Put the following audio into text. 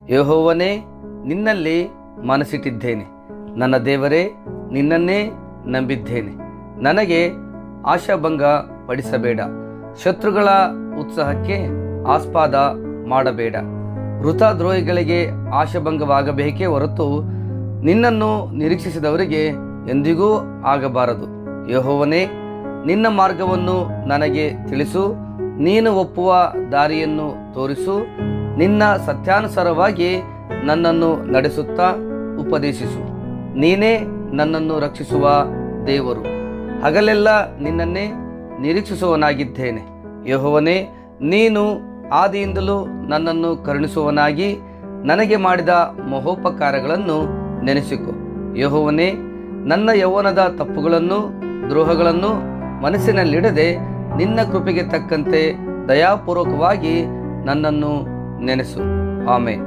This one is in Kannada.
ಯೆಹೋವನೇ, ನಿನ್ನಲ್ಲಿ ಮನಸ್ಸಿಟ್ಟಿದ್ದೇನೆ. ನನ್ನ ದೇವರೇ, ನಿನ್ನನ್ನೇ ನಂಬಿದ್ದೇನೆ. ನನಗೆ ಆಶಾಭಂಗ ಪಡಿಸಬೇಡ. ಶತ್ರುಗಳ ಉತ್ಸಾಹಕ್ಕೆ ಆಸ್ಪದ ಮಾಡಬೇಡ. ವೃಥಾದ್ರೋಹಿಗಳಿಗೆ ಆಶಾಭಂಗವಾಗಬೇಕೇ ಹೊರತು ನಿನ್ನನ್ನು ನಿರೀಕ್ಷಿಸಿದವರಿಗೆ ಎಂದಿಗೂ ಆಗಬಾರದು. ಯೆಹೋವನೇ, ನಿನ್ನ ಮಾರ್ಗವನ್ನು ನನಗೆ ತಿಳಿಸು. ನೀನು ಒಪ್ಪುವ ದಾರಿಯನ್ನು ತೋರಿಸು. ನಿನ್ನ ಸತ್ಯಾನುಸಾರವಾಗಿ ನನ್ನನ್ನು ನಡೆಸುತ್ತಾ ಉಪದೇಶಿಸು. ನೀನೇ ನನ್ನನ್ನು ರಕ್ಷಿಸುವ ದೇವರು. ಹಗಲೆಲ್ಲ ನಿನ್ನನ್ನೇ ನಿರೀಕ್ಷಿಸುವವನಾಗಿದ್ದೇನೆ. ಯೆಹೋವನೇ, ನೀನು ಆದಿಯಿಂದಲೂ ನನ್ನನ್ನು ಕರುಣಿಸುವವನಾಗಿ ನನಗೆ ಮಾಡಿದ ಮಹೋಪಕಾರಗಳನ್ನು ನೆನೆಸಿಕೊ. ಯೆಹೋವನೇ, ನನ್ನ ಯೌವನದ ತಪ್ಪುಗಳನ್ನು ದ್ರೋಹಗಳನ್ನು ಮನಸ್ಸಿನಲ್ಲಿಡದೆ ನಿನ್ನ ಕೃಪೆಗೆ ತಕ್ಕಂತೆ ದಯಾಪೂರ್ವಕವಾಗಿ ನನ್ನನ್ನು ನೆನೆಸು. ಆಮೆನ್.